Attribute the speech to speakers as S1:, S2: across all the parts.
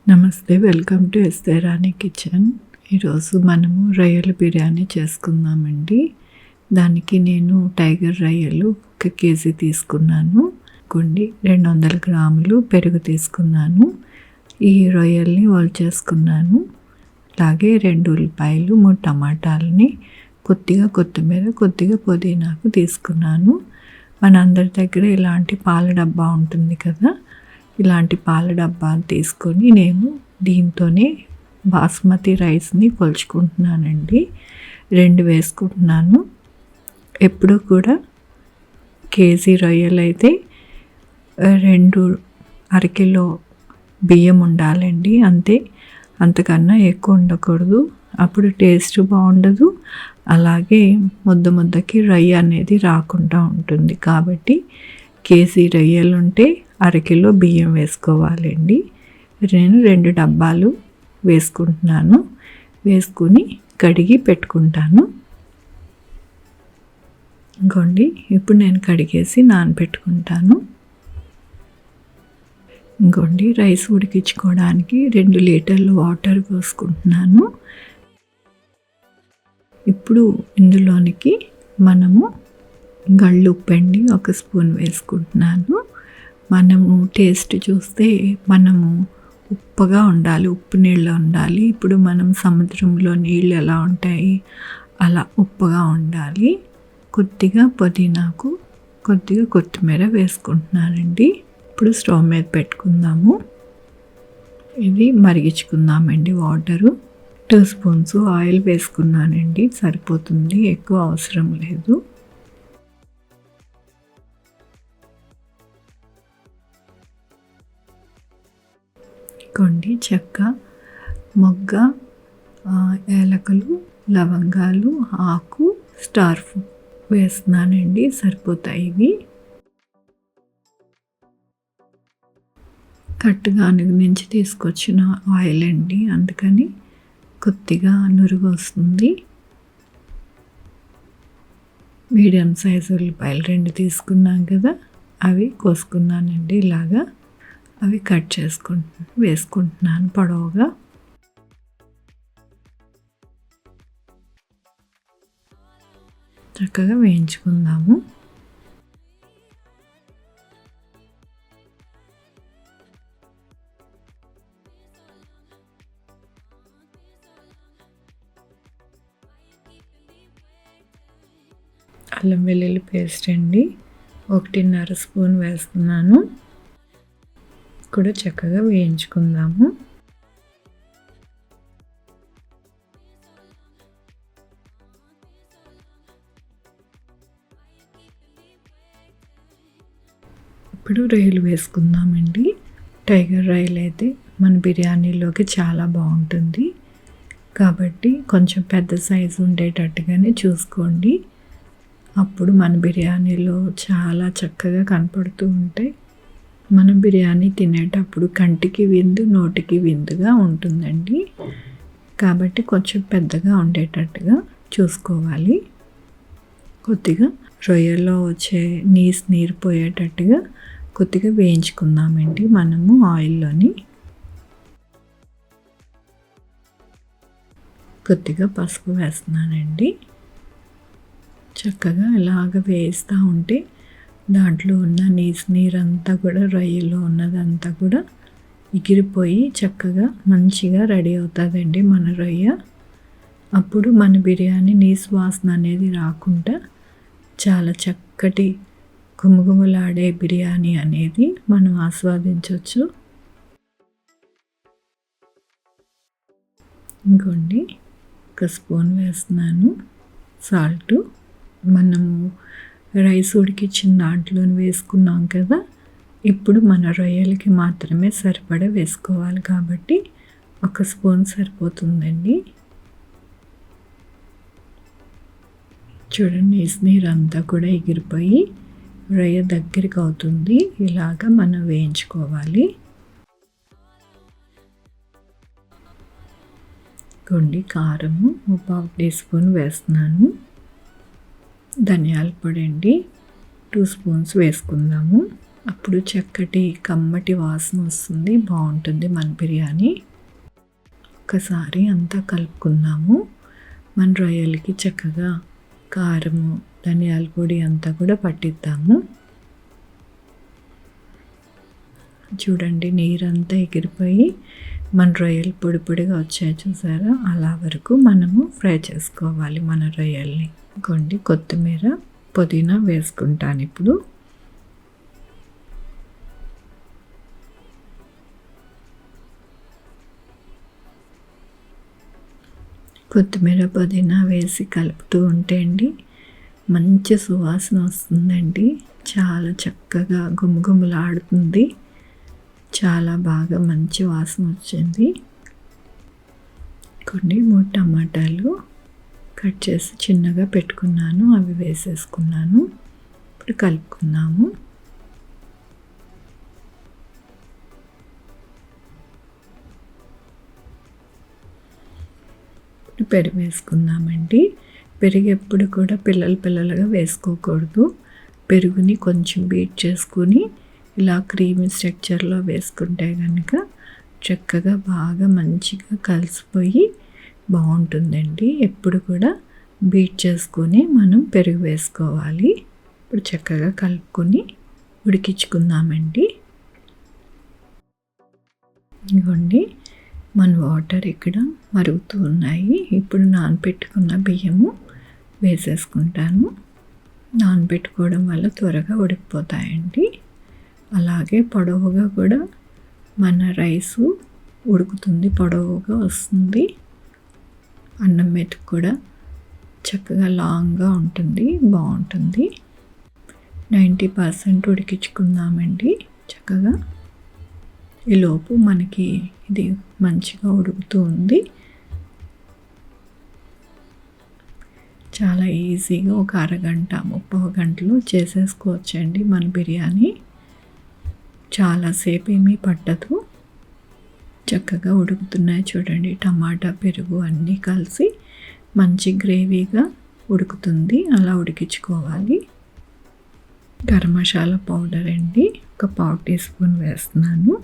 S1: నమస్తే, welcome to ఎస్తే రాణి kitchen. ఈరోజు మనము రొయ్యల బిర్యానీ చేసుకుందామండి. దానికి నేను టైగర్ రొయ్యలు 1 కేజీ తీసుకున్నాను. 200 గ్రాములు పెరుగు తీసుకున్నాను. ఈ రొయ్యల్ని చేసుకున్నాను. అలాగే 2 ఉల్లిపాయలు, 3 టమాటాలని, కొద్దిగా కొత్తిమీర, కొద్దిగా పుదీనాకు తీసుకున్నాను. మనందరి దగ్గర ఇలాంటి పాల డబ్బా ఉంటుంది కదా, ఇలాంటి పాల డబ్బాను తీసుకొని నేను దీంతోనే బాస్మతి రైస్ని కొలుచుకుంటున్నానండి. 2 వేసుకుంటున్నాను. ఎప్పుడు కూడా కేజీ రొయ్యలు అయితే 2 అరకిలో బియ్యం ఉండాలండి. అంతకన్నా ఎక్కువ ఉండకూడదు. అప్పుడు టేస్ట్ బాగుండదు. అలాగే ముద్దకి రొయ్య అనేది రాకుండా ఉంటుంది. కాబట్టి కేజీ రొయ్యలు ఉంటే అరకిలో బియ్యం వేసుకోవాలండి. నేను 2 డబ్బాలు వేసుకుంటున్నాను. వేసుకుని కడిగి పెట్టుకుంటాను. ఇప్పుడు నేను కడిగేసి నానబెట్టుకుంటాను. రైస్ ఉడికించుకోవడానికి 2 లీటర్లు వాటర్ పోసుకుంటున్నాను. ఇప్పుడు ఇందులోనికి మనము గళ్ళు ఉప్పండి 1 స్పూన్ వేసుకుంటున్నాను. మనము టేస్ట్ చూస్తే మనము ఉప్పుగా ఉండాలి, ఉప్పు నీళ్ళు ఉండాలి. ఇప్పుడు మనం సముద్రంలో నీళ్ళు ఎలా ఉంటాయి అలా ఉప్పుగా ఉండాలి. కొద్దిగా పుదీనాకు, కొద్దిగా కొత్తిమీర వేసుకుంటున్నానండి. ఇప్పుడు స్టవ్ మీద పెట్టుకుందాము. ఇది మరిగించుకుందామండి. వాటరు 2 స్పూన్స్ ఆయిల్ వేసుకున్నానండి, సరిపోతుంది, ఎక్కువ అవసరం లేదు. చెక్క, మొగ్గ, ఏలకలు, లవంగాలు, ఆకు, స్టార్ వేస్తున్నానండి, సరిపోతాయి ఇవి. కట్టుగానుగ నుంచి తీసుకొచ్చిన ఆయిల్ అండి, అందుకని కొద్దిగా నురుగు వస్తుంది. మీడియం సైజు ఉల్లిపాయలు 2 తీసుకున్నాం కదా, అవి కోసుకున్నానండి. ఇలాగా అవి కట్ వేసుకుంటున్నాను పొడవుగా. చక్కగా వేయించుకుందాము. అల్లం వెల్లుల్లి పేస్ట్ అండి 1.5 స్పూన్ వేస్తున్నాను. కూడా చక్కగా వేయించుకుందాము. ఇప్పుడు రొయ్యలు వేసుకుందామండి. టైగర్ రొయ్యలు అయితే మన బిర్యానీలోకి చాలా బాగుంటుంది. కాబట్టి కొంచెం పెద్ద సైజు ఉండేటట్టుగానే చూసుకోండి. అప్పుడు మన బిర్యానీలో చాలా చక్కగా కనపడుతూ ఉంటాయి. మనం బిర్యానీ తినేటప్పుడు కంటికి విందు, నోటికి విందుగా ఉంటుందండి. కాబట్టి కొంచెం పెద్దగా ఉండేటట్టుగా చూసుకోవాలి. కొద్దిగా రొయ్యలో వచ్చే నీరు పోయేటట్టుగా కొద్దిగా వేయించుకుందామండి మనము ఆయిల్లోని. కొద్దిగా పసుపు వేస్తున్నానండి. చక్కగా ఇలాగ వేస్తూ ఉంటే దాంట్లో ఉన్న నీరంతా కూడా, రొయ్యలో ఉన్నదంతా కూడా ఎగిరిపోయి చక్కగా మంచిగా రెడీ అవుతుందండి మన రొయ్య. అప్పుడు మన బిర్యానీ నీసు వాసన అనేది రాకుండా చాలా చక్కటి గుమగుమలాడే బిర్యానీ అనేది మనం ఆస్వాదించవచ్చు. 1 స్పూన్ వేస్తున్నాను సాల్టు. మనము రైస్ ఉడికించిన దాంట్లో వేసుకున్నాం కదా, ఇప్పుడు మన రొయ్యలకి మాత్రమే సరిపడా వేసుకోవాలి. కాబట్టి 1 స్పూన్ సరిపోతుందండి. చూడండి, నీరంతా కూడా ఎగిరిపోయి రొయ్య దగ్గరికి అవుతుంది. ఇలాగా మనం వేయించుకోవాలి. కారము 1/2 టీ స్పూన్ వేస్తున్నాను. ధనియాల పొడి అండి 2 స్పూన్స్ వేసుకుందాము. అప్పుడు చక్కటి కమ్మటి వాసన వస్తుంది, బాగుంటుంది మన బిర్యానీ. ఒకసారి అంతా కలుపుకుందాము. మన రొయ్యలకి చక్కగా కారము, ధనియాల పొడి అంతా కూడా పట్టిద్దాము. చూడండి, నీరంతా ఎగిరిపోయి మన రొయ్యలు పొడి పొడిగా వచ్చాయి చూసారా, అలా వరకు మనము ఫ్రై చేసుకోవాలి మన రొయ్యల్ని. ఇంకోండి, కొత్తిమీర, పుదీనా వేసుకుంటాను ఇప్పుడు. కొత్తిమీర, పుదీనా వేసి కలుపుతూ ఉంటే అండి మంచి సువాసన వస్తుందండి. చాలా చక్కగా గుమగుమలాడుతుంది. చాలా బాగా మంచి వాసన వచ్చింది. కొన్ని 3 టమాటాలు కట్ చేసి చిన్నగా పెట్టుకున్నాను, అవి వేసేసుకున్నాను. ఇప్పుడు కలుపుకుందాము. పెరుగు వేసుకుందామండి. పెరుగు ఎప్పుడు కూడా పిల్లలుగా వేసుకోకూడదు. పెరుగుని కొంచెం బీట్ చేసుకుని ఇలా క్రీమీ స్ట్రక్చర్లో వేసుకుంటే కనుక చక్కగా బాగా మంచిగా కలిసిపోయి బాగుంటుందండి. ఎప్పుడు కూడా బీట్ చేసుకొని మనం పెరుగు వేసుకోవాలి. ఇప్పుడు చక్కగా కలుపుకొని ఉడికించుకుందామండి. ఇదిగోండి, మన వాటర్ ఇక్కడ మరుగుతూ ఉన్నాయి. ఇప్పుడు నానబెట్టుకున్న బియ్యము వేసేసుకుంటాను. నానబెట్టుకోవడం వల్ల త్వరగా ఉడికిపోతాయండి. అలాగే పొడవుగా కూడా మన రైసు ఉడుకుతుంది, పొడవుగా వస్తుంది. అన్నం మెతుకు కూడా చక్కగా లాంగ్గా ఉంటుంది, బాగుంటుంది. 90% ఉడికించుకుందామండి చక్కగా. ఈలోపు మనకి ఇది మంచిగా ఉడుకుతూ ఉంది. చాలా ఈజీగా ఒక అరగంట, 30 గంటలు చేసేసుకోవచ్చండి మన బిర్యానీ. చాలాసేపు ఏమీ పట్టదు. చక్కగా ఉడుకుతున్నాయి చూడండి. టమాటా, పెరుగు అన్నీ కలిసి మంచి గ్రేవీగా ఉడుకుతుంది. అలా ఉడికించుకోవాలి. గరం మసాలా పౌడర్ అండి, ఒక 1/4 టీ స్పూన్ వేస్తున్నాను.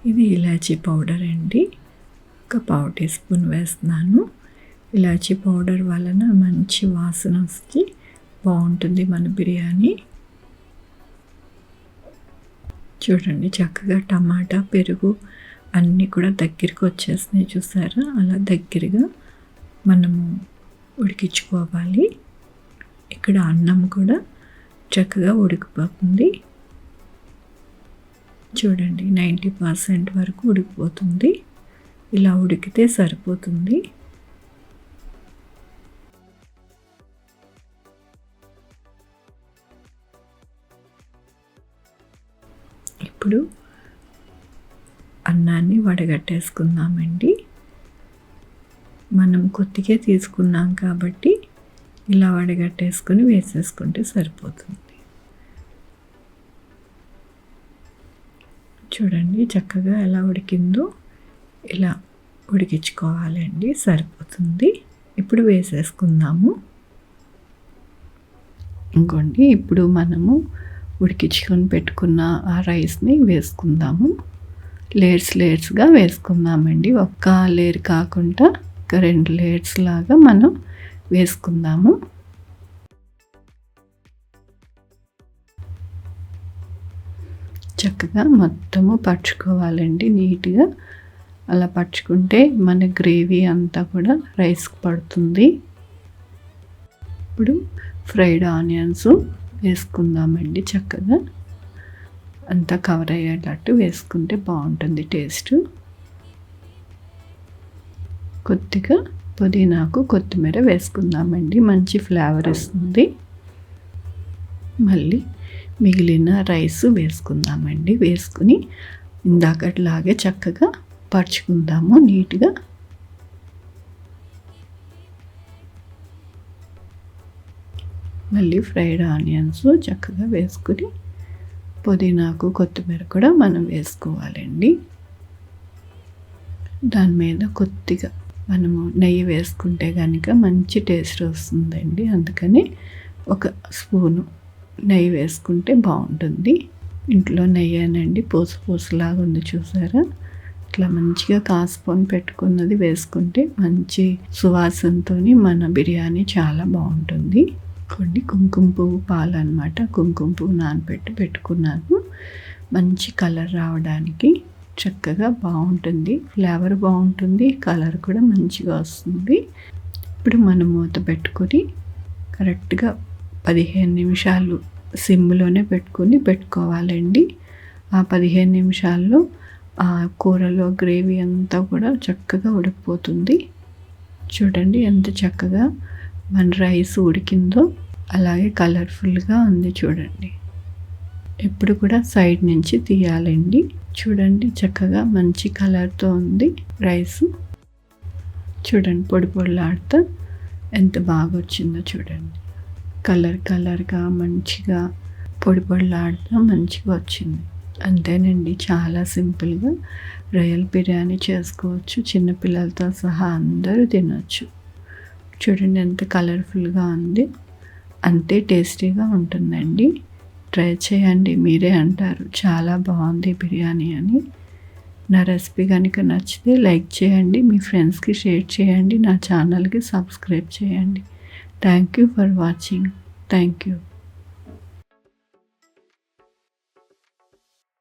S1: ఇది ఇలాచీ పౌడర్ అండి, ఒక 1/4 టీ స్పూన్ వేస్తున్నాను. ఇలాచీ పౌడర్ వలన మంచి వాసన వచ్చి బాగుంటుంది మన బిర్యానీ. చూడండి, చక్కగా టమాటా, పెరుగు అన్నీ కూడా దగ్గరికి వచ్చేసినాయి చూసారా. అలా దగ్గరగా మనము ఉడికించుకోవాలి. ఇక్కడ అన్నం కూడా చక్కగా ఉడికిపోతుంది. చూడండి, 90% వరకు ఉడికిపోతుంది. ఇలా ఉడికితే సరిపోతుంది. ఇప్పుడు అన్నాన్ని వడగట్టేసుకుందామండి. మనం కొద్దిగా తీసుకున్నాం కాబట్టి ఇలా వడగట్టేసుకొని వేసేసుకుంటే సరిపోతుంది. చూడండి, చక్కగా ఎలా ఉడికిందో ఇలా ఉడికించుకోవాలండి, సరిపోతుంది. ఇప్పుడు వేసేసుకుందాము. ఇంకోండి, ఇప్పుడు మనము ఉడికించుకొని పెట్టుకున్న ఆ రైస్ని వేసుకుందాము. లేయర్స్గా వేసుకుందామండి. ఒక్క లేయర్ కాకుండా ఒక 2 లేయర్స్ లాగా మనం వేసుకుందాము. చక్కగా మొత్తము పరుచుకోవాలండి నీట్గా. అలా పరుచుకుంటే మన గ్రేవీ అంతా కూడా రైస్కి పడుతుంది. ఇప్పుడు ఫ్రైడ్ ఆనియన్స్ వేసుకుందామండి. చక్కగా అంతా కవర్ అయ్యేటట్టు వేసుకుంటే బాగుంటుంది టేస్ట్. కొద్దిగా పుదీనాకు, కొత్తిమీర వేసుకుందామండి, మంచి ఫ్లేవర్ వస్తుంది. మళ్ళీ మిగిలిన రైస్ వేసుకుందామండి. వేసుకుని ఇందాకట్లాగే చక్కగా పరుచుకుందాము నీట్గా. మళ్ళీ ఫ్రైడ్ ఆనియన్స్ చక్కగా వేసుకుని పుదీనాకు, కొత్తిమీర కూడా మనం వేసుకోవాలండి. దాని మీద కొద్దిగా మనము నెయ్యి వేసుకుంటే కనుక మంచి టేస్ట్ వస్తుందండి. అందుకని 1 స్పూను నెయ్యి వేసుకుంటే బాగుంటుంది. ఇంట్లో నెయ్యేనండి, పూసలాగా ఉంది చూసారా. ఇట్లా మంచిగా కాసుకొని పెట్టుకున్నది వేసుకుంటే మంచి సువాసనతో మన బిర్యానీ చాలా బాగుంటుంది. కొన్ని కుంకుమ పువ్వు పాలు అనమాట, కుంకుమ పువ్వు నానబెట్టి పెట్టుకున్నాను. మంచి కలర్ రావడానికి చక్కగా బాగుంటుంది, ఫ్లేవర్ బాగుంటుంది, కలర్ కూడా మంచిగా వస్తుంది. ఇప్పుడు మనం మూత పెట్టుకొని కరెక్ట్గా 15 నిమిషాలు సిమ్లోనే పెట్టుకోవాలండి. ఆ 15 నిమిషాల్లో ఆ కూరలో గ్రేవీ అంతా కూడా చక్కగా ఉడికిపోతుంది. చూడండి ఎంత చక్కగా మన రైస్ ఉడికిందో, అలాగే కలర్ఫుల్గా ఉంది చూడండి. ఎప్పుడు కూడా సైడ్ నుంచి తీయాలండి. చూడండి చక్కగా మంచి కలర్తో ఉంది రైసు. చూడండి పొడిలాడుతూ ఎంత బాగా వచ్చిందో చూడండి. కలర్గా మంచిగా పొడిలాడుతూ మంచిగా వచ్చింది. అంతేనండి, చాలా సింపుల్గా రొయ్యల బిర్యానీ చేసుకోవచ్చు. చిన్నపిల్లలతో సహా అందరూ తినొచ్చు. చూడండి ఎంత కలర్ఫుల్గా ఉంది, అంతే టేస్టీగా ఉంటుందండి. ట్రై చేయండి, మీరే అంటారు చాలా బాగుంది బిర్యానీ అని. నా రెసిపీ కనుక నచ్చితే లైక్ చేయండి, మీ ఫ్రెండ్స్కి షేర్ చేయండి, నా ఛానల్కి సబ్స్క్రైబ్ చేయండి. Thank you for watching. Thank you.